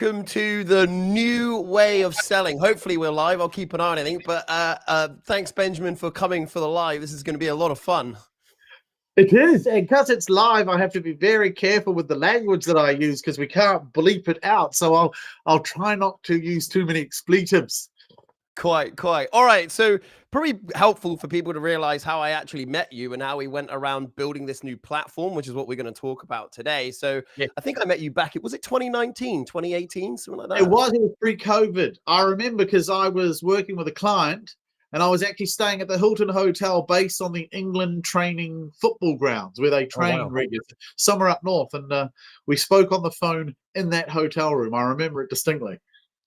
Welcome to the new way of selling. Hopefully we're live. I'll keep an eye on anything. But thanks, Benjamin, for coming for the live. This is going to be a lot of fun. It is, and because it's live, I have to be very careful with the language that I use because we can't bleep it out. So I'll try not to use too many expletives. Quite. All right. So probably helpful for people to realize how I actually met you and how we went around building this new platform, which is what we're going to talk about today. So Yeah. I think I met you back. Was it 2019, 2018, something like that? It was pre-COVID. I remember because I was working with a client and I was actually staying at the Hilton Hotel based on the England training football grounds where they train regularly, somewhere up north. And we spoke on the phone in that hotel room. I remember it distinctly.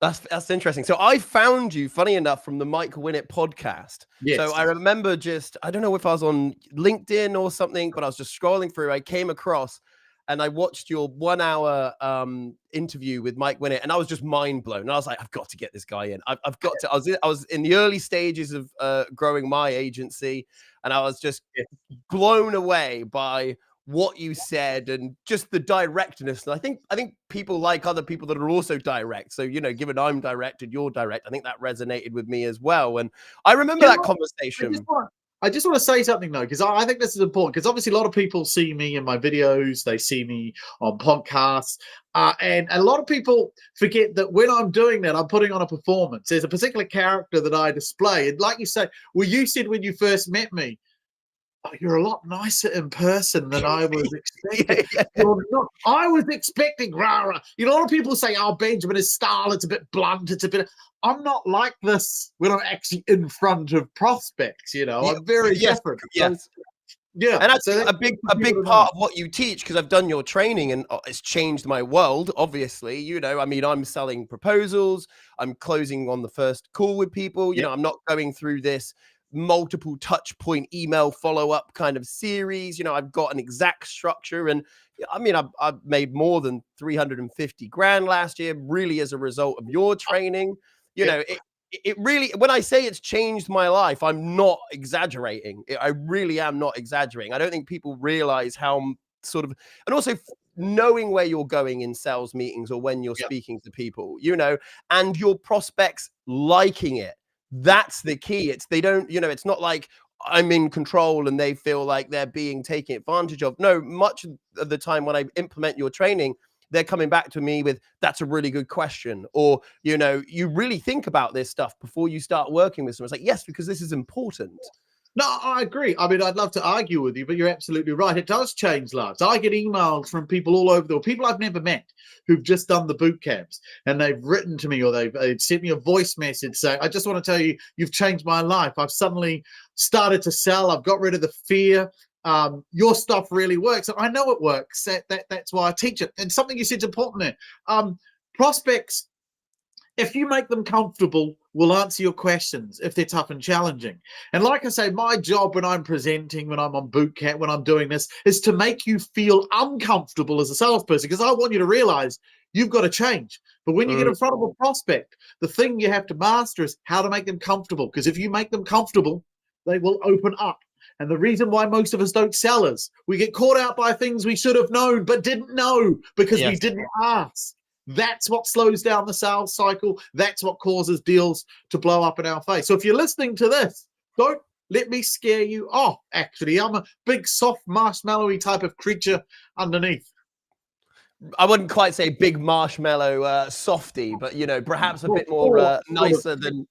That's interesting. So I found you, funny enough, from the Mike Winnett podcast. Yes. So I remember I don't know if I was on LinkedIn or something, but I was just scrolling through. I came across and I watched your 1 hour interview with Mike Winnett, and I was just mind blown. And I was like, I've got to get this guy in. I've got to. I was in the early stages of growing my agency, and I was just blown away by what you said and just the directness. And I think people like other people that are also direct. So, you know, given I'm direct and you're direct, I think that resonated with me as well. And I remember that conversation. I just want to say something though, because I think this is important, because obviously a lot of people see me in my videos, they see me on podcasts, and a lot of people forget that when I'm doing that, I'm putting on a performance. There's a particular character that I display. And like you say, well, you said when you first met me, oh, you're a lot nicer in person than I was expecting. I was expecting rah-rah. You know, a lot of people say, oh, Benjamin, his style, it's a bit blunt, it's a bit... I'm not like this when I'm actually in front of prospects, you know. I'm very different. Yes. Yeah. And that's a big part of what you teach, because I've done your training and it's changed my world, obviously. You know, I mean, I'm selling proposals, I'm closing on the first call with people, you know, I'm not going through this multiple touch point email follow-up kind of series. You know, I've got an exact structure, and I mean, I've made more than 350 grand last year, really as a result of your training. You know, it really, when I say it's changed my life, I'm not exaggerating. I really am not exaggerating. I don't think people realize how sort of, and also knowing where you're going in sales meetings or when you're speaking to people, you know, and your prospects liking it. That's the key. They don't, you know, it's not like I'm in control and they feel like they're being taken advantage of. No, much of the time when I implement your training, they're coming back to me with, that's a really good question. Or, you know, you really think about this stuff before you start working with someone. It's like, yes, because this is important. No, I agree. I mean, I'd love to argue with you, but you're absolutely right. It does change lives. I get emails from people all over the world, people I've never met, who've just done the boot camps, and they've written to me or they've sent me a voice message saying, I just want to tell you, you've changed my life. I've suddenly started to sell. I've got rid of the fear. Your stuff really works. And I know it works. That's why I teach it. And something you said is important there. Prospects, if you make them comfortable, will answer your questions if they're tough and challenging. And like I say, my job when I'm presenting, when I'm on boot camp, when I'm doing this, is to make you feel uncomfortable as a salesperson, because I want you to realize you've got to change. But when you get in front of a prospect, the thing you have to master is how to make them comfortable, because if you make them comfortable, they will open up. And the reason why most of us don't sell is we get caught out by things we should have known but didn't know because we didn't ask. That's what slows down the sales cycle. That's what causes deals to blow up in our face. So if you're listening to this, don't let me scare you off. Actually, I'm a big, soft, marshmallowy type of creature underneath. I wouldn't quite say big marshmallow softy, but, you know, perhaps a bit more nicer than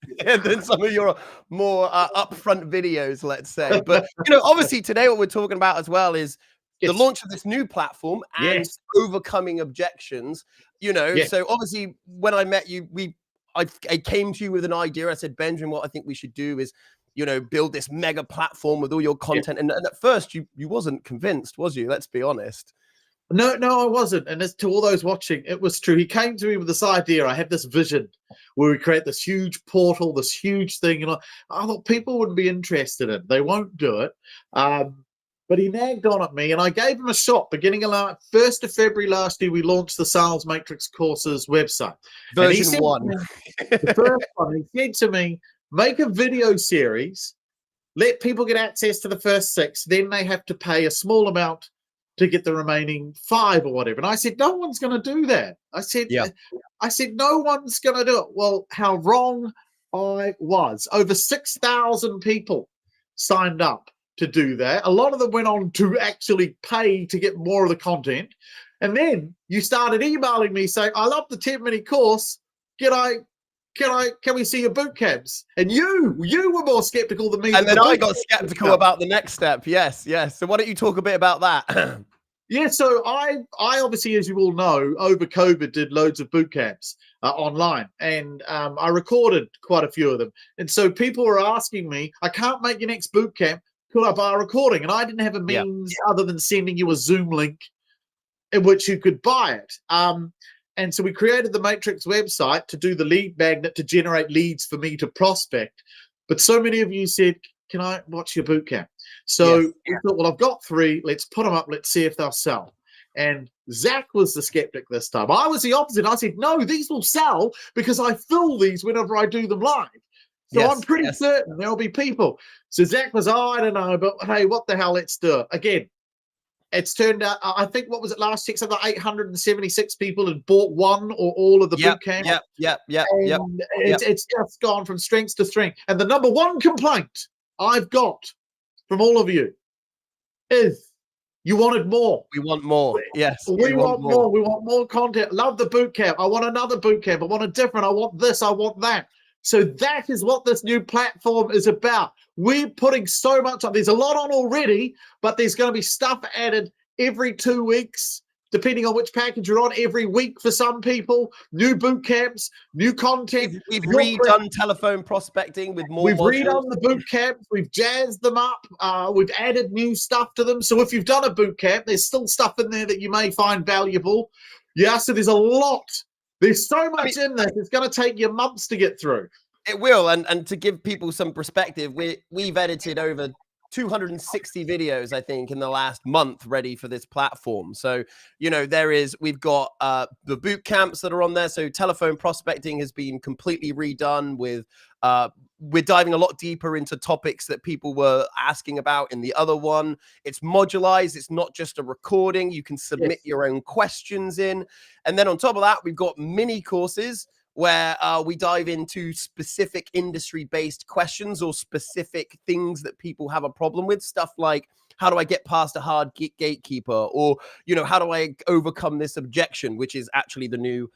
some of your more upfront videos, let's say. But, you know, obviously today what we're talking about as well is the launch of this new platform and overcoming objections. You know, so obviously when I met you, I came to you with an idea. I said, Benjamin, what I think we should do is, you know, build this mega platform with all your content. And at first you wasn't convinced, was you? Let's be honest. No, I wasn't. And as to all those watching, it was true. He came to me with this idea. I had this vision where we create this huge portal, this huge thing. And I thought people wouldn't be interested in it. They won't do it. But he nagged on at me, and I gave him a shot. Beginning of 1st of February last year, we launched the Sales Matrix Courses website. Version 1. The first one, he said to me, make a video series, let people get access to the first 6, then they have to pay a small amount to get the remaining 5 or whatever. And I said, no one's going to do that. I said, no one's going to do it. Well, how wrong I was. Over 6,000 people signed up to do that. A lot of them went on to actually pay to get more of the content. And then you started emailing me saying, I love the 10-minute course. Can we see your boot camps? And you were more skeptical than me. And then I got skeptical about the next step. Yes. So why don't you talk a bit about that? Yeah, so I obviously, as you all know, over COVID did loads of boot camps online, and I recorded quite a few of them. And so people were asking me, I can't make your next boot camp, could I buy a recording? And I didn't have a means other than sending you a Zoom link in which you could buy it. And so we created the Matrix website to do the lead magnet to generate leads for me to prospect. But so many of you said, can I watch your boot camp? So we thought, well, I've got 3. Let's put them up. Let's see if they'll sell. And Zack was the skeptic this time. I was the opposite. I said, no, these will sell because I fill these whenever I do them live. So I'm pretty certain there'll be people. So Zack was, I don't know, but hey, what the hell, let's do it. Again, it's turned out, I think, what was it last year? Something like 876 people had bought one or all of the boot camp. It's just gone from strength to strength. And the number one complaint I've got from all of you is you wanted more. We want more. Yes. We want more. We want more content. Love the boot camp. I want another boot camp. I want a different. I want this. I want that. So that is what this new platform is about. We're putting so much on. There's a lot on already, but there's going to be stuff added every 2 weeks, depending on which package you're on, every week for some people. New boot camps, new content. We've redone telephone prospecting with more. We've redone the boot camps. We've jazzed them up. We've added new stuff to them. So if you've done a boot camp, there's still stuff in there that you may find valuable. Yeah, so there's a lot. There's so much in this. It's going to take you months to get through. It will. And to give people some perspective, we've edited over 260 videos, I think, in the last month ready for this platform. So, you know, we've got the boot camps that are on there. So telephone prospecting has been completely redone with, we're diving a lot deeper into topics that people were asking about in the other one. It's modularized. It's not just a recording. You can submit your own questions in. And then on top of that, we've got mini courses where we dive into specific industry-based questions or specific things that people have a problem with. Stuff like, how do I get past a hard gatekeeper? Or, you know, how do I overcome this objection, which is actually the new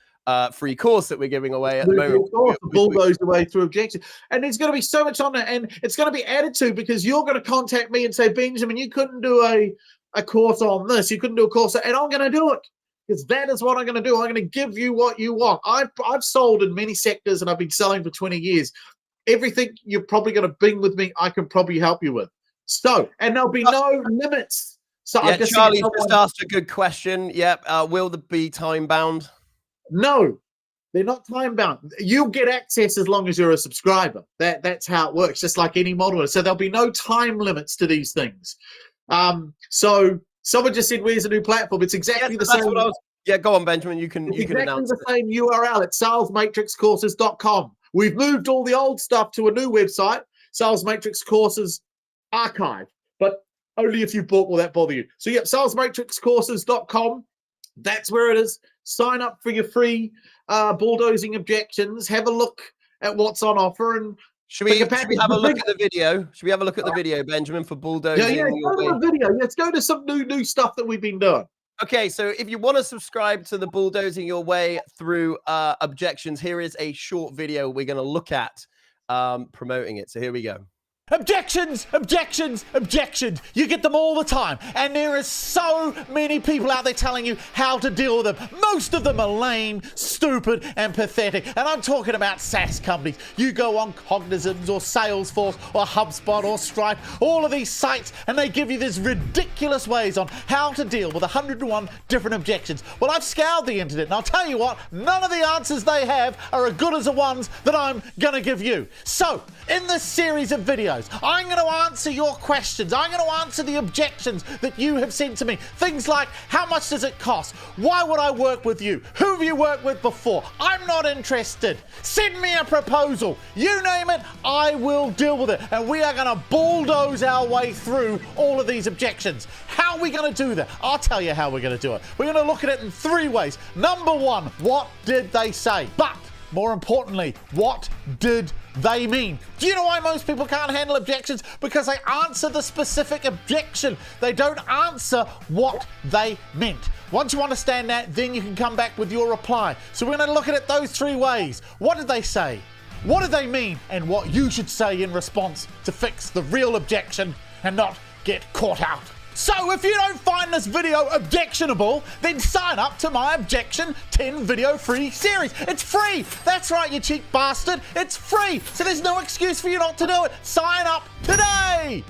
free course that we're giving away at the moment. Bulldoze the way through Objections. And there's going to be so much on there, and it's going to be added to, because you're going to contact me and say, Benjamin, you couldn't do a course on this. You couldn't do a course, and I'm going to do it. Because that is what I'm going to do. I'm going to give you what you want. I've sold in many sectors, and I've been selling for 20 years. Everything you're probably going to bring with me, I can probably help you with. So, and there'll be no limits. So yeah, Charlie just asked a good question. Yep. Will there be time bound? No, they're not time bound. You'll get access as long as you're a subscriber. That's how it works, just like any model. So there'll be no time limits to these things. So someone just said, "Where's a new platform?" It's exactly the same. Yeah, go on, Benjamin. You can announce the same URL at salesmatrixcourses.com. We've moved all the old stuff to a new website, Sales Matrix Courses Archive, but only if you bought. Will that bother you? So yeah, salesmatrixcourses.com. That's where it is. Sign up for your free bulldozing objections. Have a look at what's on offer, and should we have a look at the video? Should we have a look at the video, Benjamin, for bulldozing? Yeah, go to the video. Let's go to some new stuff that we've been doing. Okay, so if you want to subscribe to the Bulldozing Your Way through Objections, here is a short video we're going to look at promoting it. So here we go. Objections, objections, objections. You get them all the time. And there are so many people out there telling you how to deal with them. Most of them are lame, stupid, and pathetic. And I'm talking about SaaS companies. You go on Cognizant or Salesforce or HubSpot or Stripe, all of these sites, and they give you these ridiculous ways on how to deal with 101 different objections. Well, I've scoured the internet, and I'll tell you what, none of the answers they have are as good as the ones that I'm going to give you. So, in this series of videos, videos. I'm going to answer your questions. I'm going to answer the objections that you have sent to me. Things like, how much does it cost? Why would I work with you? Who have you worked with before? I'm not interested. Send me a proposal. You name it, I will deal with it. And we are going to bulldoze our way through all of these objections. How are we going to do that? I'll tell you how we're going to do it. We're going to look at it in 3 ways. Number 1, what did they say? But more importantly, what did they mean? Do you know why most people can't handle objections? Because they answer the specific objection. They don't answer what they meant. Once you understand that, then you can come back with your reply. So we're going to look at it those 3 ways. What did they say? What did they mean? And what you should say in response to fix the real objection and not get caught out. So if you don't find this video objectionable, then sign up to my Objection 10 video free series. It's free. That's right, you cheap bastard. It's free. So there's no excuse for you not to do it. Sign up today.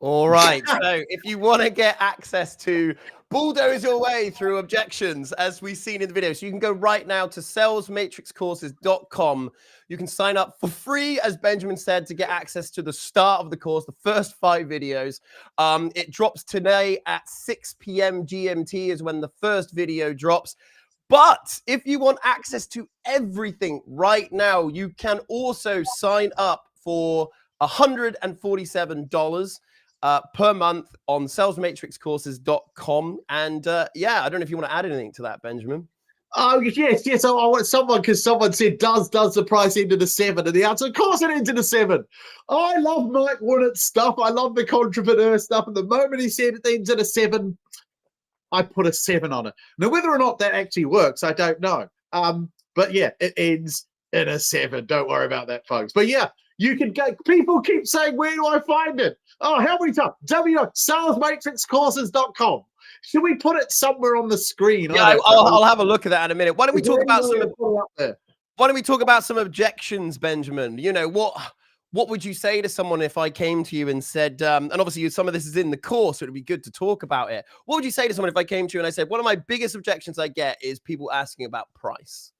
All right. So if you want to get access to bulldoze your way through objections, as we've seen in the video, so you can go right now to salesmatrixcourses.com. You can sign up for free, as Benjamin said, to get access to the start of the course, the first 5 videos. It drops today at 6 p.m. GMT is when the first video drops. But if you want access to everything right now, you can also sign up for $147 per month on salesmatrixcourses.com. And yeah, I don't know if you want to add anything to that, Benjamin. Oh, yes. I want someone, because someone said, does the price end in a 7? And the answer, of course it ends in a 7. I love Mike Winnett's stuff. I love the entrepreneur stuff. And the moment he said it ends in a 7, I put a 7 on it. Now, whether or not that actually works, I don't know. But yeah, it ends in a 7. Don't worry about that, folks. But yeah, you can go. People keep saying, where do I find it? Oh, how many times? salesmatrixcourses.com. Should we put it somewhere on the screen? Yeah, I'll have a look at that in a minute. Why don't we talk about some objections, Benjamin? You know, what would you say to someone if I came to you and said, and obviously some of this is in the course, so it'd be good to talk about it. What would you say to someone if I came to you and I said, one of my biggest objections I get is people asking about price?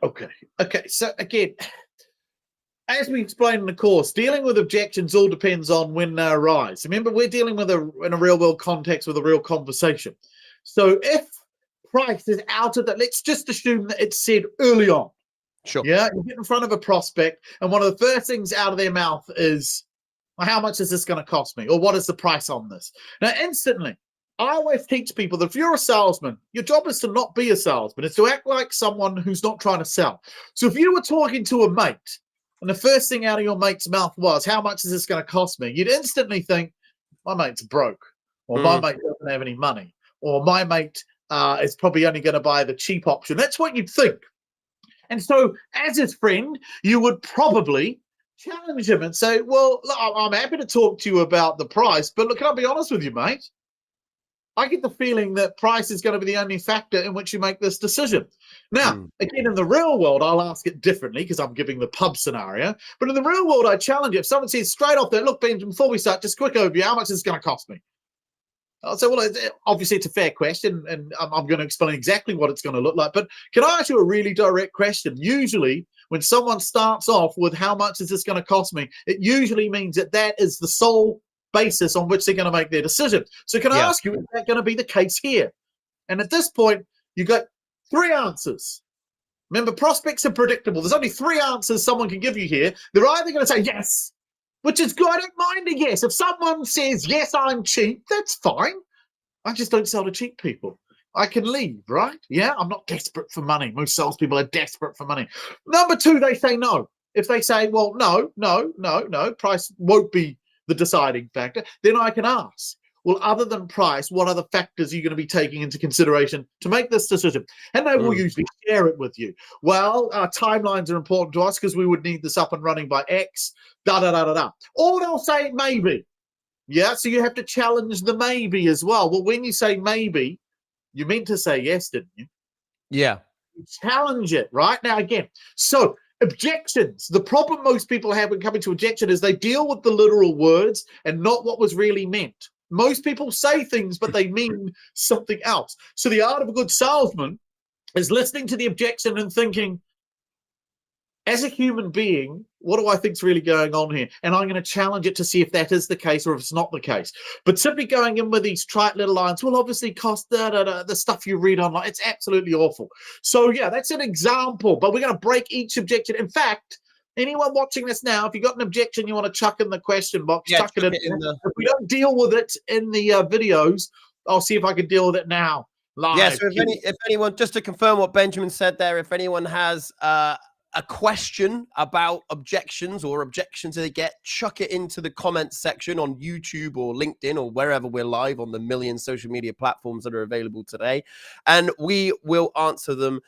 Okay. So again, as we explained in the course, dealing with objections all depends on when they arise. Remember, we're dealing with in a real-world context with a real conversation. So if price is out of that, let's just assume that it's said early on. Sure. Yeah, you get in front of a prospect, and one of the first things out of their mouth is, well, how much is this going to cost me? Or what is the price on this? Now, instantly, I always teach people that if you're a salesman, your job is to not be a salesman. It's to act like someone who's not trying to sell. So if you were talking to a mate, and the first thing out of your mate's mouth was, how much is this going to cost me? You'd instantly think, my mate's broke, or my mate doesn't have any money, or my mate is probably only going to buy the cheap option. That's what you'd think. And so as his friend, you would probably challenge him and say, well, look, I'm happy to talk to you about the price, but look, can I be honest with you, mate? I get the feeling that price is going to be the only factor in which you make this decision. Now, again, in the real world, I'll ask it differently because I'm giving the pub scenario. But in the real world, I challenge it. If someone says straight off there, look, Benjamin, before we start, just quick overview, how much is this going to cost me? I'll say, well, obviously it's a fair question, and I'm going to explain exactly what it's going to look like. But can I ask you a really direct question? Usually, when someone starts off with how much is this going to cost me, it usually means that that is the sole basis on which they're going to make their decision. So can I ask you, is that going to be the case here? And at this point, you got 3 answers. Remember, prospects are predictable. There's only 3 answers someone can give you here. They're either going to say yes, which is good. I don't mind a yes. If someone says, yes, I'm cheap, that's fine. I just don't sell to cheap people. I can leave, right? Yeah, I'm not desperate for money. Most salespeople are desperate for money. Number 2, they say no. If they say, well, no, price won't be the deciding factor, then I can ask, well, other than price, what other factors are you going to be taking into consideration to make this decision? And they will usually share it with you. Well, our timelines are important to us because we would need this up and running by X, Or they'll say maybe. Yeah, so you have to challenge the maybe as well. Well, when you say maybe, you meant to say yes, didn't you? Yeah. You challenge it, right? Now, again, so objections. The problem most people have when coming to objection is they deal with the literal words and not what was really meant. Most people say things, but they mean something else. So the art of a good salesman is listening to the objection and thinking, as a human being, What do I think's really going on here? And I'm going to challenge it to see if that is the case or if it's not the case. But simply going in with these trite little lines will obviously cost the stuff you read online. It's absolutely awful. So yeah, that's an example. But we're going to break each objection. In fact, anyone watching this now, if you've got an objection you want to chuck in the question box, chuck it in. If we don't deal with it in the videos, I'll see if I can deal with it now. Live. Yeah, so if anyone, just to confirm what Benjamin said there, if anyone has a question about objections or objections they get, chuck it into the comments section on YouTube or LinkedIn or wherever we're live on the million social media platforms that are available today, and we will answer them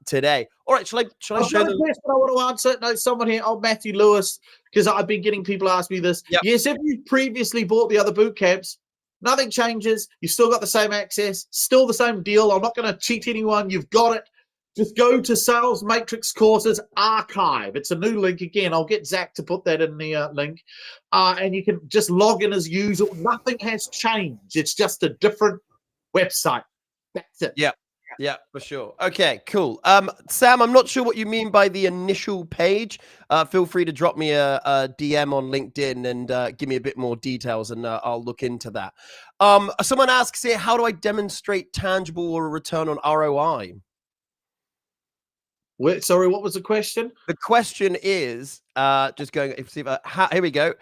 today. All right, shall I show them? Yes, I want to answer. No, someone here, Matthew Lewis, because I've been getting people ask me this. Yep. Yes, if you previously bought the other boot camps, nothing changes. You still got the same access, still the same deal. I'm not going to cheat anyone. You've got it. Just go to Sales Matrix Courses Archive. It's a new link. Again, I'll get Zack to put that in the link. And you can just log in as usual. Nothing has changed. It's just a different website. That's it. Yeah. Yeah, for sure. Okay, cool. Sam, I'm not sure what you mean by the initial page. Feel free to drop me a DM on LinkedIn and give me a bit more details, and I'll look into that. Someone asks here, how do I demonstrate tangible or a return on ROI? Wait, sorry, what was the question? The question is, just going, here we go.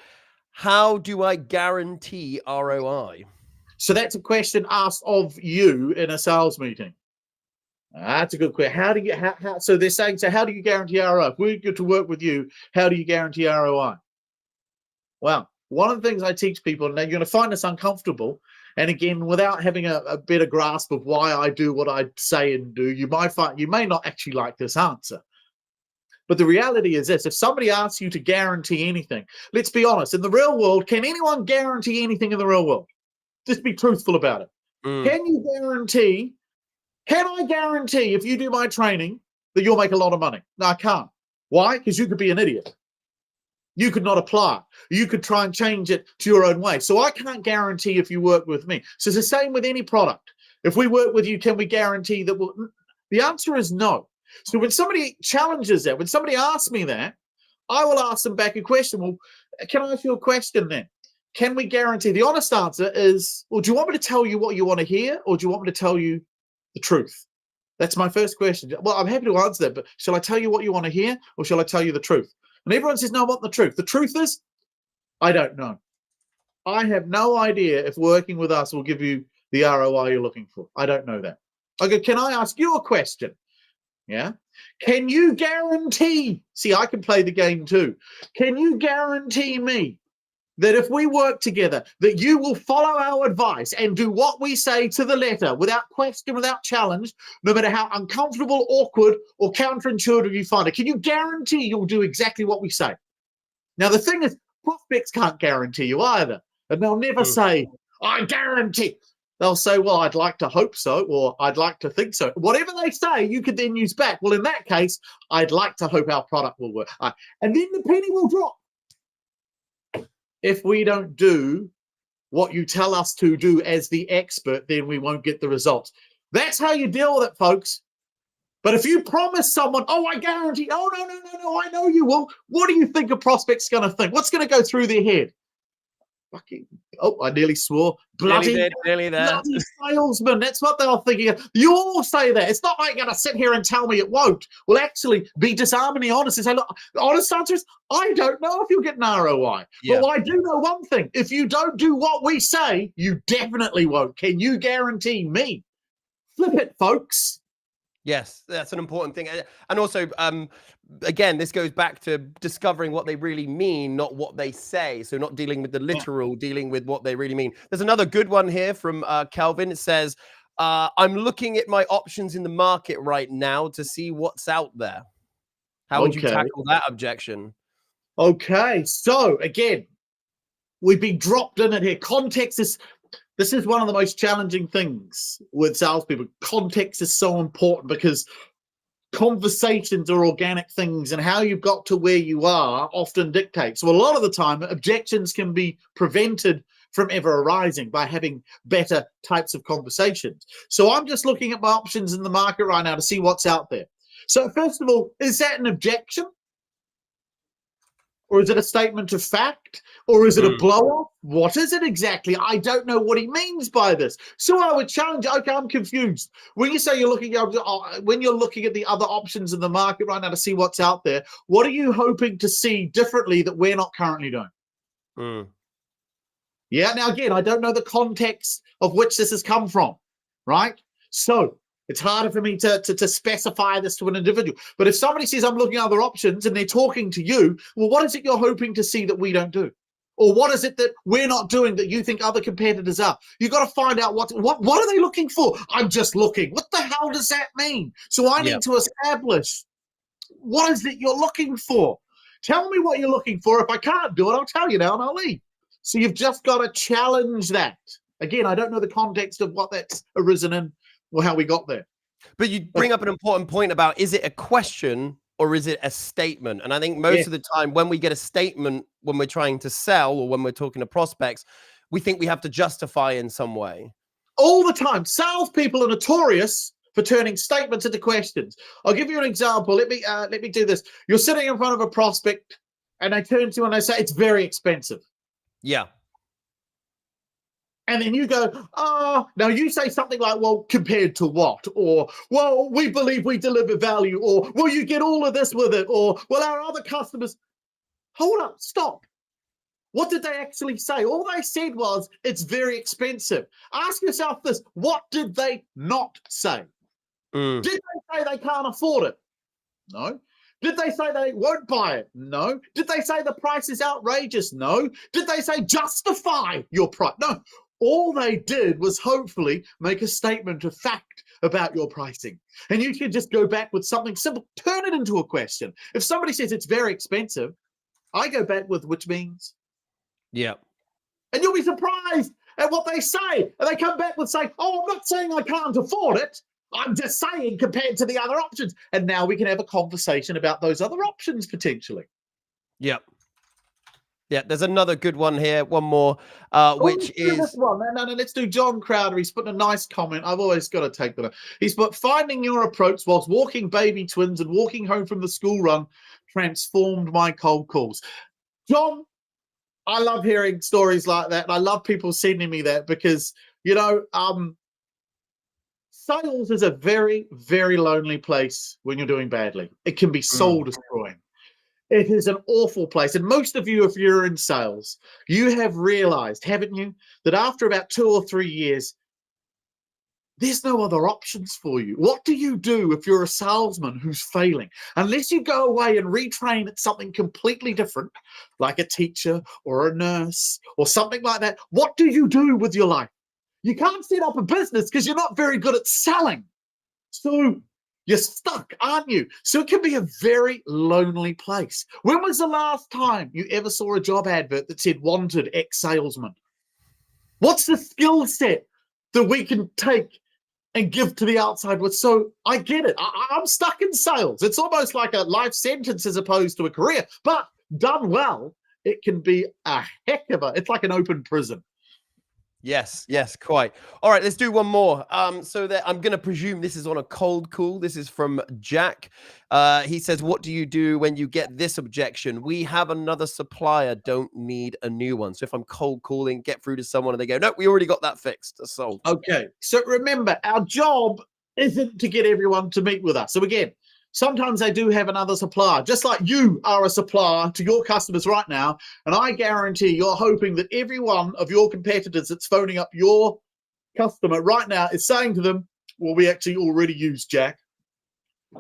How do I guarantee ROI? So that's a question asked of you in a sales meeting. That's a good question. How do you, so they're saying, so how do you guarantee ROI? If we get to work with you, how do you guarantee ROI? Well, one of the things I teach people, and you're going to find this uncomfortable, and again, without having a better grasp of why I do what I say and do, you might find you may not actually like this answer. But the reality is this: if somebody asks you to guarantee anything, let's be honest, in the real world, can anyone guarantee anything in the real world? Just be truthful about it. Can you guarantee? Can I guarantee if you do my training that you'll make a lot of money? No, I can't. Why? Because you could be an idiot. You could not apply. You could try and change it to your own way. So I can't guarantee if you work with me. So it's the same with any product. If we work with you, can we guarantee that we'll... The answer is no. So when somebody challenges that, when somebody asks me that, I will ask them back a question. Well, can I ask you a question then? Can we guarantee? The honest answer is, well, do you want me to tell you what you want to hear, or do you want me to tell you the truth? That's my first question. Well, I'm happy to answer that, but shall I tell you what you want to hear, or shall I tell you the truth? And everyone says, no, I want the truth. The truth is, I don't know. I have no idea if working with us will give you the ROI you're looking for. I don't know that. Okay, can I ask you a question? Yeah. Can you guarantee, see, I can play the game too. Can you guarantee me that if we work together, that you will follow our advice and do what we say to the letter without question, without challenge, no matter how uncomfortable, awkward, or counterintuitive you find it? Can you guarantee you'll do exactly what we say? Now, the thing is, prospects can't guarantee you either. And they'll never say, I guarantee. They'll say, well, I'd like to hope so, or I'd like to think so. Whatever they say, you could then use back. Well, in that case, I'd like to hope our product will work. And then the penny will drop. If we don't do what you tell us to do as the expert, then we won't get the results. That's how you deal with it, folks. But if you promise someone, oh, I guarantee, oh, no, I know you will. What do you think a prospect's going to think? What's going to go through their head? Fucking, oh, I nearly swore. Bloody salesman. That's what they're thinking. You all say that. It's not like you're going to sit here and tell me it won't. Well, actually, be disarmingly honest and say, look, the honest answer is, I don't know if you'll get an ROI. Yeah. But I do know one thing. If you don't do what we say, you definitely won't. Can you guarantee me? Flip it, folks. Yes, that's an important thing. And also, again, this goes back to discovering what they really mean, not what they say. So not dealing with the literal, dealing with what they really mean. There's another good one here from Calvin. It says, I'm looking at my options in the market right now to see what's out there. How would you tackle that objection? Okay, so again, we've been dropped in it here. Context is... This is one of the most challenging things with salespeople. Context is so important because conversations are organic things, and how you've got to where you are often dictates. So a lot of the time, objections can be prevented from ever arising by having better types of conversations. So I'm just looking at my options in the market right now to see what's out there. So first of all, is that an objection? Or is it a statement of fact? Or is it a Mm. blow-off? What is it exactly? I don't know what he means by this. So I would challenge, okay, I'm confused. When you say you're looking at, when you're looking at the other options in the market right now to see what's out there, what are you hoping to see differently that we're not currently doing? Mm. Yeah, now again, I don't know the context of which this has come from, right? So it's harder for me to specify this to an individual. But if somebody says, I'm looking at other options and they're talking to you, well, what is it you're hoping to see that we don't do? Or what is it that we're not doing that you think other competitors are? You've got to find out what are they looking for? I'm just looking. What the hell does that mean? So I need to establish what is it you're looking for. Tell me what you're looking for. If I can't do it, I'll tell you now and I'll leave. So you've just got to challenge that. Again, I don't know the context of what that's arisen in or how we got there. But you bring up an important point about, is it a question or is it a statement? And I think most of the time when we get a statement, when we're trying to sell or when we're talking to prospects, we think we have to justify in some way. All the time. Salespeople are notorious for turning statements into questions. I'll give you an example. Let me do this. You're sitting in front of a prospect and they turn to you and they say, it's very expensive. Yeah. And then you go, now you say something like, well, compared to what? Or, well, we believe we deliver value. Or, well, you get all of this with it. Or, well, our other customers. Hold up, stop. What did they actually say? All they said was, it's very expensive. Ask yourself this, what did they not say? Did they say they can't afford it? No. Did they say they won't buy it? No. Did they say the price is outrageous? No. Did they say justify your price? No. All they did was hopefully make a statement of fact about your pricing. And you can just go back with something simple. Turn it into a question. If somebody says it's very expensive, I go back with which means. Yeah. And you'll be surprised at what they say. And they come back with saying, oh, I'm not saying I can't afford it. I'm just saying compared to the other options. And now we can have a conversation about those other options potentially. Yep. Yeah, there's another good one here. One more, which is... This one. No, let's do John Crowder. He's put a nice comment. I've always got to take that. He's put, finding your approach whilst walking baby twins and walking home from the school run transformed my cold calls. John, I love hearing stories like that. I love people sending me that because, you know, sales is a very, very lonely place when you're doing badly. It can be soul destroying. It is an awful place. And most of you, if you're in sales, you have realized, haven't you, that after about 2 or 3 years, there's no other options for you. What do you do if you're a salesman who's failing? Unless you go away and retrain at something completely different, like a teacher or a nurse or something like that, what do you do with your life? You can't set up a business because you're not very good at selling. So you're stuck, aren't you? So it can be a very lonely place. When was the last time you ever saw a job advert that said wanted ex-salesman? What's the skill set that we can take and give to the outside world? So I get it. I'm stuck in sales. It's almost like a life sentence as opposed to a career. But done well, it can be a heck of a, it's like an open prison. Yes, quite. All right, let's do one more. So that I'm going to presume this is on a cold call. This is from Jack. He says, what do you do when you get this objection? We have another supplier, don't need a new one. So if I'm cold calling, get through to someone and they go, no, we already got that fixed. That's sold. Okay, so remember, our job isn't to get everyone to meet with us. So again, sometimes they do have another supplier, just like you are a supplier to your customers right now. And I guarantee you're hoping that every one of your competitors that's phoning up your customer right now is saying to them, well, we actually already use Jack.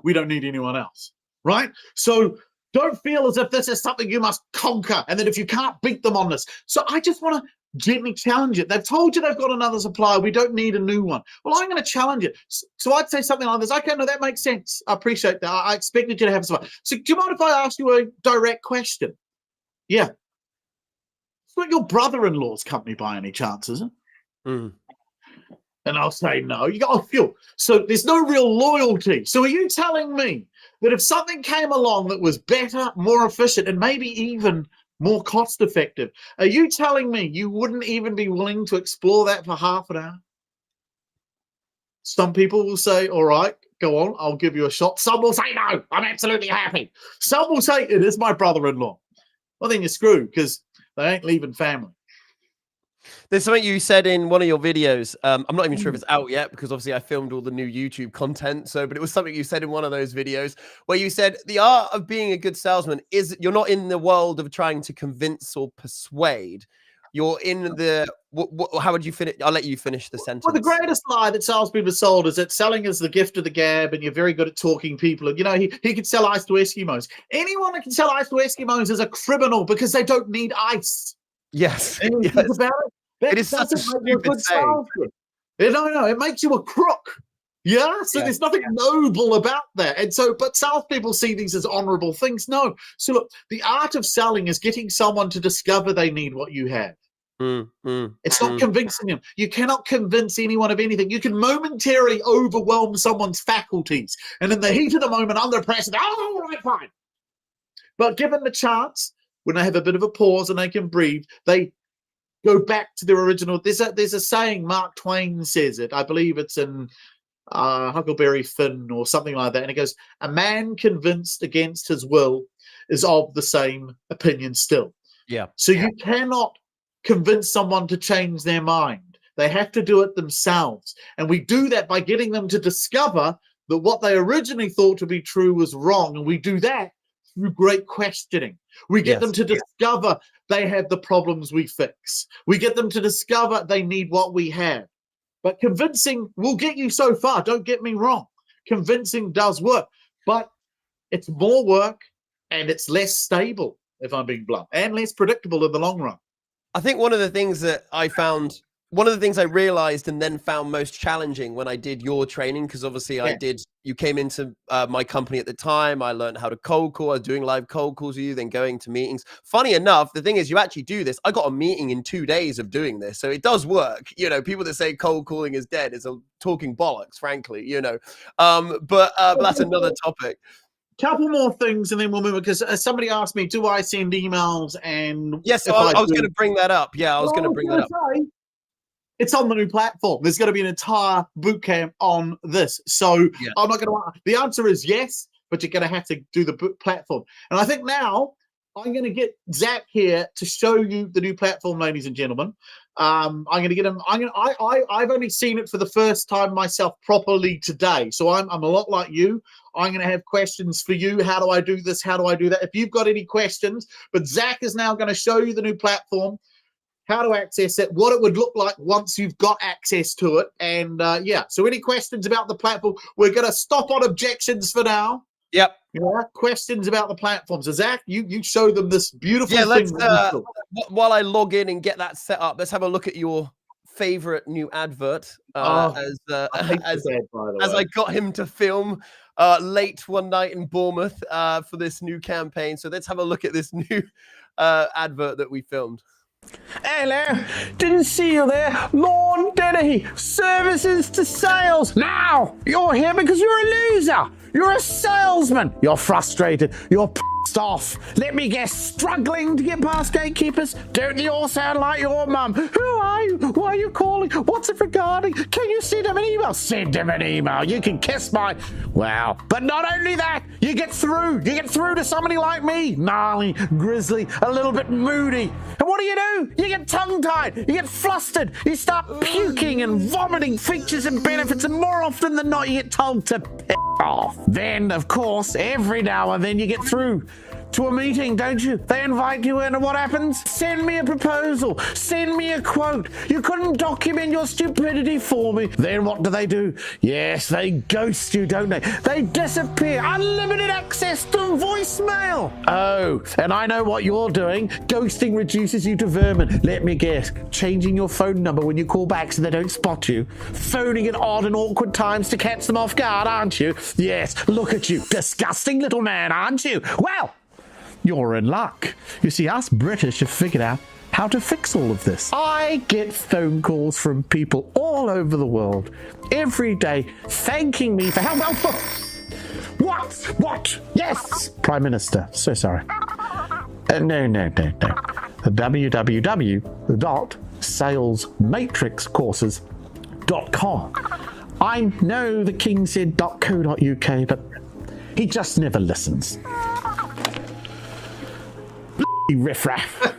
We don't need anyone else, right? So don't feel as if this is something you must conquer and that if you can't beat them on this. So I just want to gently challenge it. They've told you they've got another supplier. We don't need a new one. Well, I'm going to challenge it. So I'd say something like this. Okay, no, that makes sense. I appreciate that. I expected you to have a supplier. So do you mind if I ask you a direct question? Yeah. It's not your brother-in-law's company by any chance, is it? And I'll say no. You go, oh, phew. So there's no real loyalty. So are you telling me that if something came along that was better, more efficient, and maybe even more cost effective, are you telling me you wouldn't even be willing to explore that for half an hour? Some people will say, all right, go on, I'll give you a shot. Some will say, no, I'm absolutely happy. Some will say, it is my brother-in-law. well, then you're screwed because they ain't leaving family. There's something you said in one of your videos. I'm not even sure if it's out yet because obviously I filmed all the new YouTube content. But it was something you said in one of those videos where you said the art of being a good salesman is you're not in the world of trying to convince or persuade. You're in the, how would you finish? I'll let you finish the sentence. Well, the greatest lie that salespeople are sold is that selling is the gift of the gab and you're very good at talking people. And, you know, he could sell ice to Eskimos. Anyone that can sell ice to Eskimos is a criminal because they don't need ice. Yes. And yes. think about it. It is such a stupid saying. No, it makes you a crook. Yeah, so there's nothing noble about that. And so, but salespeople see these as honorable things. No. So look, the art of selling is getting someone to discover they need what you have. It's not convincing them. You cannot convince anyone of anything. You can momentarily overwhelm someone's faculties. And in the heat of the moment, under pressure, oh, right, fine. But given the chance, when they have a bit of a pause and they can breathe, they go back to their original. There's a saying, Mark Twain says it. I believe it's in Huckleberry Finn or something like that. And it goes, a man convinced against his will is of the same opinion still. Yeah. So you cannot convince someone to change their mind. They have to do it themselves. And we do that by getting them to discover that what they originally thought to be true was wrong. And we do that through great questioning. We get them to discover they have the problems we fix. We get them to discover they need what we have. But convincing will get you so far. Don't get me wrong. Convincing does work, but it's more work and it's less stable, if I'm being blunt, and less predictable in the long run. I think one of the things that I found, one of the things I realized and then found most challenging when I did your training, because obviously you came into my company at the time. I learned how to cold call. I was doing live cold calls with you, then going to meetings. Funny enough, the thing is you actually do this. I got a meeting in 2 days of doing this. So it does work. You know, people that say cold calling is dead is a talking bollocks, frankly, you know. But that's another topic. Couple more things and then we'll move, because somebody asked me, do I send emails? And yes, so I was going to bring that up. Yeah, I was going to bring that up. It's on the new platform. There's going to be an entire boot camp on this. So I'm not going to, the answer is yes, but you're going to have to do the boot platform. And I think now I'm going to get Zack here to show you the new platform, ladies and gentlemen. I'm going to get him. I've only seen it for the first time myself properly today. So I'm a lot like you. I'm going to have questions for you. How do I do this? How do I do that? If you've got any questions, but Zack is now going to show you the new platform, how to access it, what it would look like once you've got access to it. And so any questions about the platform, we're going to stop on objections for now. Yep. Yeah, questions about the platform. So Zack, you show them this beautiful thing. Let's, while I log in and get that set up, let's have a look at your favorite new advert as I got him to film late one night in Bournemouth for this new campaign. So let's have a look at this new advert that we filmed. Hello, didn't see you there. Lord Dennehy, services to sales. Now, you're here because you're a loser. You're a salesman. You're frustrated. You're pissed off. Let me guess, struggling to get past gatekeepers. Don't you all sound like your mum? Who are you? Why are you calling? What's it regarding? Can you send him an email? Send him an email. You can kiss my... Wow. But not only that, you get through. You get through to somebody like me. Gnarly, grizzly, a little bit moody. And what do? You get tongue-tied. You get flustered. You start puking and vomiting features and benefits. And more often than not, you get told to piss off. Then, of course, every now and then you get through to a meeting, don't you? They invite you in, and what happens? Send me a proposal. Send me a quote. You couldn't document your stupidity for me. Then what do? Yes, they ghost you, don't they? They disappear. Unlimited access to voicemail. Oh, and I know what you're doing. Ghosting reduces you to vermin. Let me guess. Changing your phone number when you call back so they don't spot you. Phoning at odd and awkward times to catch them off guard, aren't you? Yes, look at you. Disgusting little man, aren't you? Well, you're in luck. You see, us British have figured out how to fix all of this. I get phone calls from people all over the world every day thanking me for help. What? Yes, Prime Minister. So sorry. No. www.salesmatrixcourses.com. I know the king said .co.uk, but he just never listens. riffraff.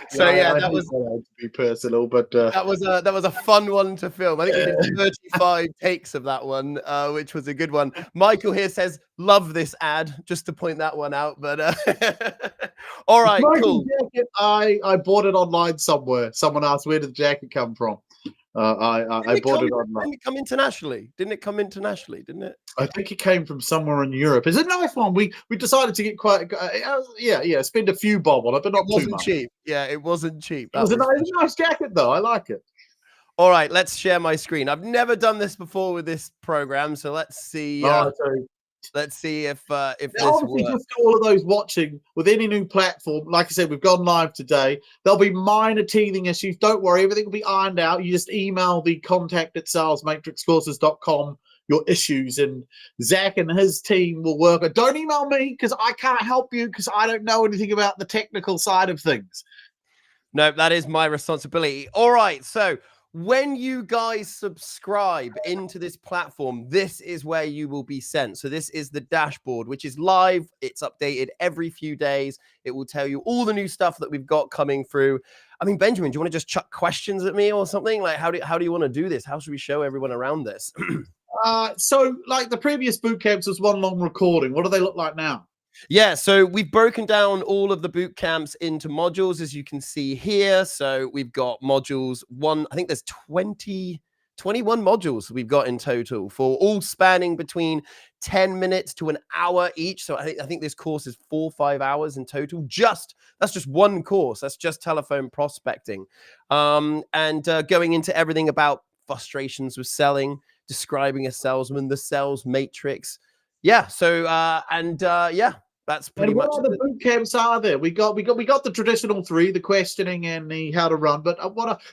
So yeah, I that hate was to be personal, but that was a fun one to film. I think we did 35 takes of that one, which was a good one. Michael here says, "Love this ad," just to point that one out. But all right, cool. Jacket, I bought it online somewhere. Someone asked, "Where did the jacket come from?" I bought it online. Didn't it come internationally? Didn't it? I think it came from somewhere in Europe. It's a nice one. We decided to get quite, spend a few bob on it, but not It wasn't too much. cheap. Yeah, it wasn't cheap. It was a nice jacket, though. I like it. All right, let's share my screen. I've never done this before with this program, so let's see. Let's see if this obviously works. just to all of those watching with any new platform, like I said, we've gone live today. There'll be minor teething issues. Don't worry, everything will be ironed out. You just email the contact@salesmatrixcourses.com your issues, and Zack and his team will work. But don't email me because I can't help you because I don't know anything about the technical side of things. No, that is my responsibility. All right, so when you guys subscribe into this platform, this is where you will be sent. So this is the dashboard, which is live. It's updated every few days. It will tell you all the new stuff that we've got coming through. I mean, Benjamin, do you want to just chuck questions at me or something? Like, how do you want to do this? How should we show everyone around this? So like the previous boot camps was one long recording. What do they look like now? Yeah, so we've broken down all of the boot camps into modules, as you can see here. So we've got modules I think there's 21 modules we've got in total, for all spanning between 10 minutes to an hour each. So I think this course is 4 or 5 hours in total. That's just one course. That's just telephone prospecting. And going into everything about frustrations with selling, describing a salesman, the sales matrix. Yeah. So that's pretty much. What other boot camps are there? We got the traditional 3, the questioning and the how to run. But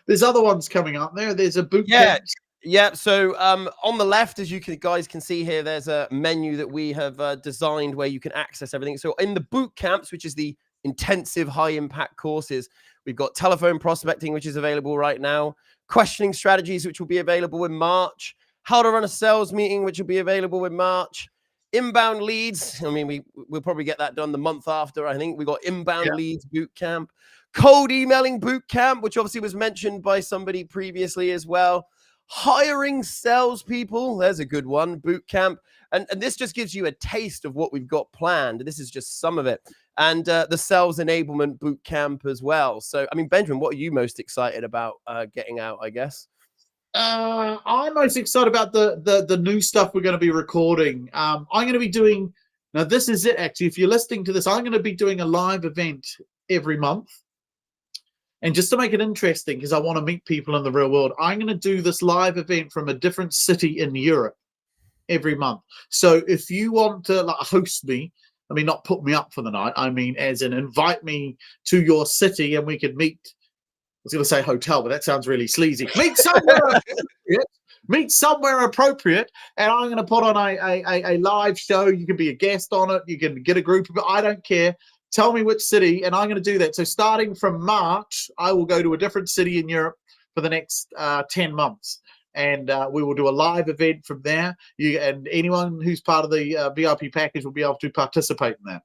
there's other ones coming up there. There's a boot camp. Yeah. So on the left, as you guys can see here, there's a menu that we have designed where you can access everything. So in the boot camps, which is the intensive high impact courses, we've got telephone prospecting, which is available right now, questioning strategies, which will be available in March, how to run a sales meeting, which will be available in March, inbound leads. I mean, we'll probably get that done the month after. I think we got inbound leads boot camp, cold emailing boot camp, which obviously was mentioned by somebody previously as well. Hiring salespeople, there's a good one, boot camp. And this just gives you a taste of what we've got planned. This is just some of it. And the sales enablement boot camp as well. So, I mean, Benjamin, what are you most excited about getting out, I guess? I'm most excited about the new stuff we're going to be recording. I'm going to be doing, now this is it actually, if you're listening to this, I'm going to be doing a live event every month. And just to make it interesting, because I want to meet people in the real world, I'm going to do this live event from a different city in Europe every month. So if you want to host me, I mean, not put me up for the night, I mean, as in invite me to your city and we could meet. I was going to say hotel, but that sounds really sleazy. Meet somewhere appropriate, and I'm going to put on a live show. You can be a guest on it. You can get a group of it. I don't care. Tell me which city, and I'm going to do that. So starting from March, I will go to a different city in Europe for the next 10 months, and we will do a live event from there. And anyone who's part of the VIP package will be able to participate in that.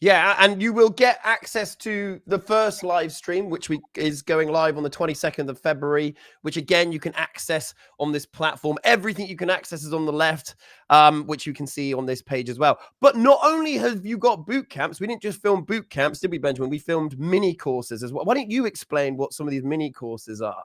Yeah, and you will get access to the first live stream, which is going live on the 22nd of February, which again, you can access on this platform. Everything you can access is on the left, which you can see on this page as well. But not only have you got boot camps, we didn't just film boot camps, did we, Benjamin? We filmed mini courses as well. Why don't you explain what some of these mini courses are?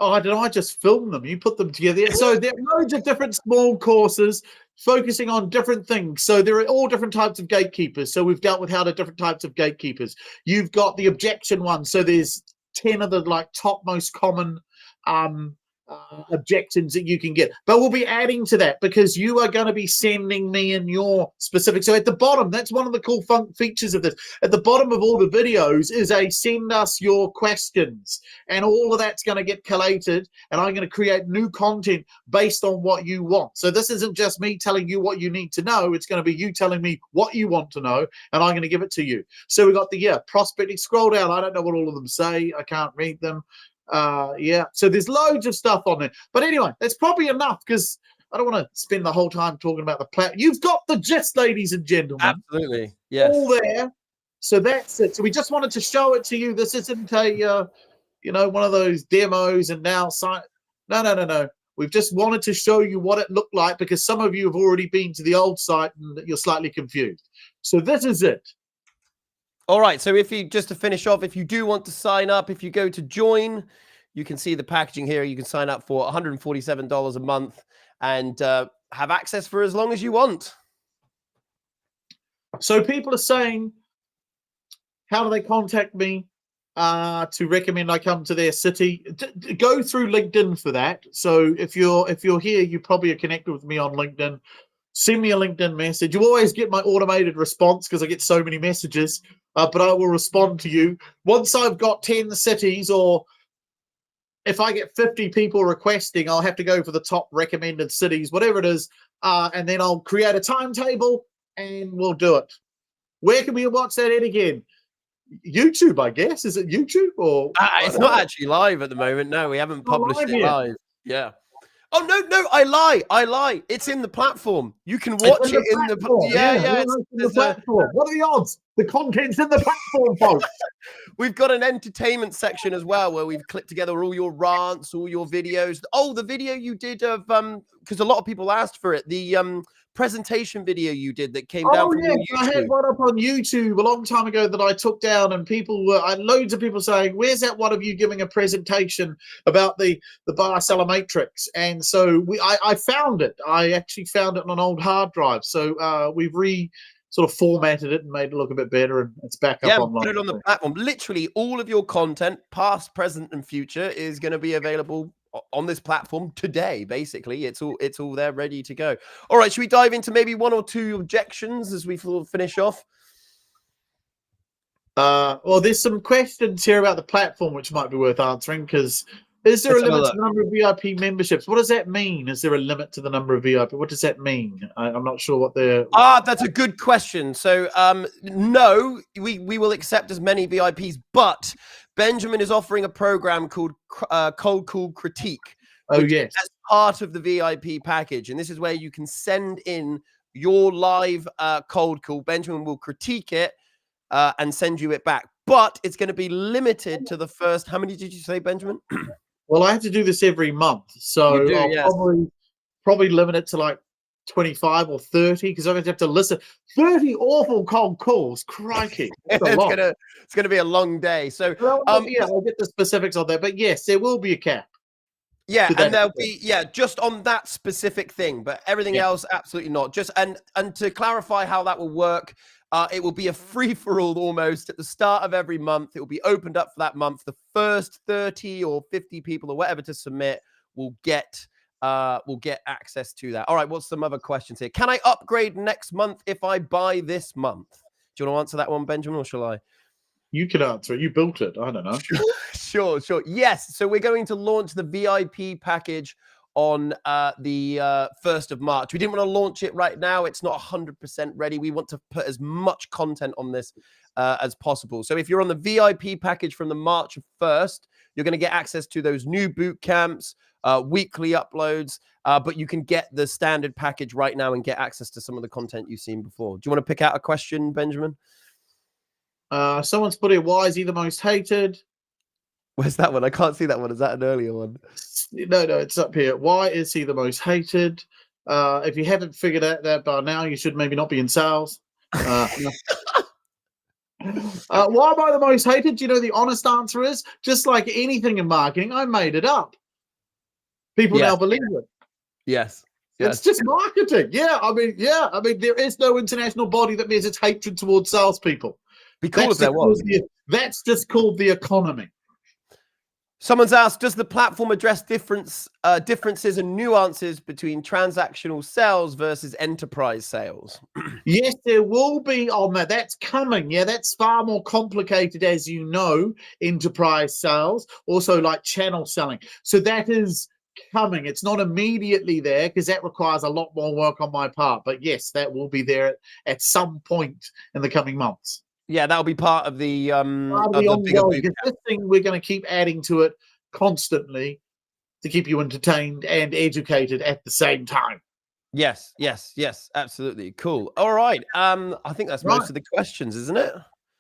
Oh, I don't know. I just filmed them. You put them together. So there are loads of different small courses focusing on different things. So there are all different types of gatekeepers. So we've dealt with how to different types of gatekeepers. You've got the objection one. So there's 10 of the top most common objections that you can get. But we'll be adding to that because you are going to be sending me in your specific. So at the bottom, that's one of the cool fun features of this. At the bottom of all the videos is a send us your questions. And all of that's going to get collated. And I'm going to create new content based on what you want. So this isn't just me telling you what you need to know. It's going to be you telling me what you want to know. And I'm going to give it to you. So we got the prospecting. Scroll down. I don't know what all of them say. I can't read them. So there's loads of stuff on there, but anyway, that's probably enough because want to spend the whole time talking about the platform. You've got the gist, ladies and gentlemen. Absolutely. Yes. All there. So that's it. So we just wanted to show it to you. This isn't a, one of those demos and now sign. No. We've just wanted to show you what it looked like because some of you have already been to the old site and you're slightly confused. So this is it. All right. So just to finish off, if you do want to sign up, if you go to join, you can see the packaging here. You can sign up for $147 a month and have access for as long as you want. So people are saying, how do they contact me to recommend I come to their city? Go through LinkedIn for that. So if you're here, you probably are connected with me on LinkedIn. Send me a LinkedIn message. You always get my automated response because I get so many messages, but I will respond to you. Once I've got 10 cities, or if I get 50 people requesting, I'll have to go for the top recommended cities, whatever it is, and then I'll create a timetable and we'll do it. Where can we watch that at again? YouTube, I guess. Is it YouTube or? It's not actually live at the moment. No, we haven't published it live. Yeah. Oh no, I lie. It's in the platform. You can watch it in the platform. Yeah. It's in the platform. What are the odds? The content's in the platform, folks. We've got an entertainment section as well where we've clipped together all your rants, all your videos. Oh, the video you did of because a lot of people asked for it. The presentation video you did that came down from YouTube. I had one up on YouTube a long time ago that I took down, and loads of people saying, "Where's that one of you giving a presentation about the buyer seller matrix?" And so I found it. I actually found it on an old hard drive. So we've sort of formatted it and made it look a bit better, and it's back up online. Put it on the platform. Literally, all of your content, past, present, and future, is going to be available on this platform today. Basically, it's all there, ready to go. All right, should we dive into maybe one or two objections as we finish off? Well, there's some questions here about the platform which might be worth answering. Because is there a limit to the number of VIP memberships? What does that mean? Is there a limit to the number of VIP? What does that mean? I'm not sure what they're. That's a good question. So, no, we will accept as many VIPs, but Benjamin is offering a program called Cold Call Critique. Oh, yes. As part of the VIP package. And this is where you can send in your live cold call. Benjamin will critique it and send you it back. But it's going to be limited to the first. How many did you say, Benjamin? Well, I have to do this every month. So I'll probably limit it to like 25 or 30 because I'm going to have to listen. 30 awful cold calls. Crikey. It's going to be a long day. So I'll get the specifics on that. But yes, there will be a cap. Yeah, and there'll be just on that specific thing, but everything else absolutely not. Just and to clarify how that will work, it will be a free-for-all almost at the start of every month. It will be opened up for that month. The first 30 or 50 people or whatever to submit will get access to that. All right, what's some other questions here? Can I upgrade next month if I buy this month? Do you want to answer that one, Benjamin, or shall I? You can answer it. You built it. I don't know. Sure. Yes. So we're going to launch the VIP package on the 1st of March. We didn't want to launch it right now. It's not 100% ready. We want to put as much content on this as possible. So if you're on the VIP package from the March 1st, you're going to get access to those new boot camps, weekly uploads, but you can get the standard package right now and get access to some of the content you've seen before. Do you want to pick out a question, Benjamin? Someone's put it, why is he the most hated? Where's that one? I can't see that one. Is that an earlier one? No, it's up here. Why is he the most hated? If you haven't figured out that by now, you should maybe not be in sales. Why am I the most hated? Do you know the honest answer is, just like anything in marketing, I made it up. People now believe it. Yes. It's just marketing. I mean, there is no international body that measures hatred towards salespeople. Be cool if there was. That's just called the economy. Someone's asked, does the platform address differences and nuances between transactional sales versus enterprise sales? Yes, there will be on that. That's coming. Yeah, that's far more complicated, as you know, enterprise sales, also like channel selling. So that is coming. It's not immediately there because that requires a lot more work on my part. But yes, that will be there at some point in the coming months. Yeah, that'll be part of the ongoing. This thing, we're going to keep adding to it constantly. to keep you entertained and educated at the same time. Yes, absolutely. Cool. All right. I think that's most of the questions, isn't it?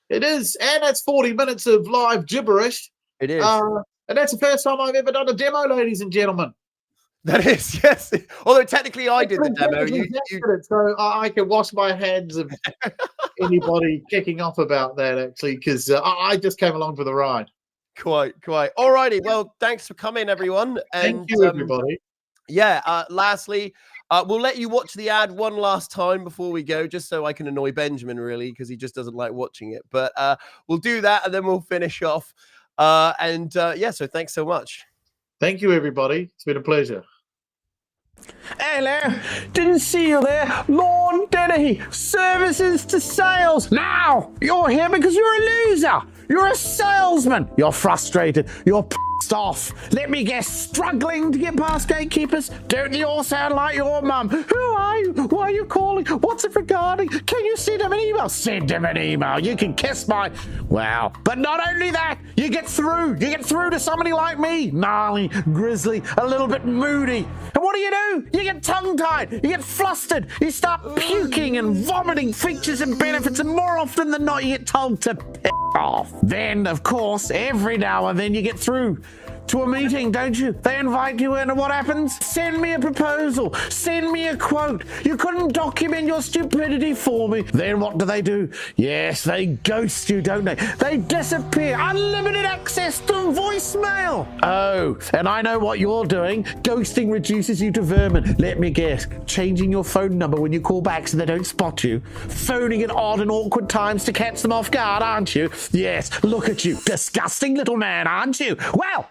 It is, and that's 40 minutes of live gibberish. It is. And that's the first time I've ever done a demo, ladies and gentlemen. That is, yes. Although technically I did the demo. So I can wash my hands of anybody kicking off about that, actually, because I just came along for the ride. Quite. All righty. Well, thanks for coming, everyone. And, thank you, everybody. Lastly, we'll let you watch the ad one last time before we go, just so I can annoy Benjamin, really, because he just doesn't like watching it. But we'll do that, and then we'll finish off. So thanks so much. Thank you, everybody. It's been a pleasure. Hello, didn't see you there. Lorne Dennehy, services to sales. Now, you're here because you're a loser. You're a salesman. You're frustrated. You're pissed off. Let me guess, struggling to get past gatekeepers? Don't they all sound like your mum? Who are you? Why are you calling? What's it regarding? Can you send him an email? Send him an email. You can kiss my... Wow. But not only that, you get through. You get through to somebody like me. Gnarly, grizzly, a little bit moody. And what do? You get tongue-tied. You get flustered. You start puking and vomiting features and benefits, and more often than not, you get told to piss off. Then, of course, every now and then you get through to a meeting, don't you? They invite you in, and what happens? Send me a proposal. Send me a quote. You couldn't document your stupidity for me. Then what do? Yes, they ghost you, don't they? They disappear. Unlimited access to voicemail. Oh, and I know what you're doing. Ghosting reduces you to vermin. Let me guess. Changing your phone number when you call back so they don't spot you. Phoning at odd and awkward times to catch them off guard, aren't you? Yes, look at you. Disgusting little man, aren't you? Well,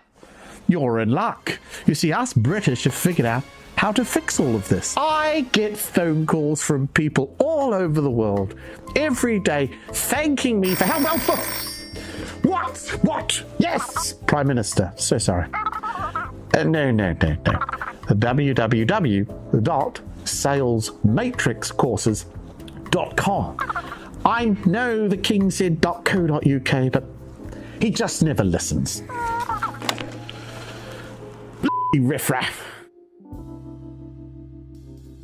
you're in luck. You see, us British have figured out how to fix all of this. I get phone calls from people all over the world every day thanking me for help. What? Yes, Prime Minister. So sorry. No. The www.salesmatrixcourses.com. I know the king said .co.uk, but he just never listens. Riffraff.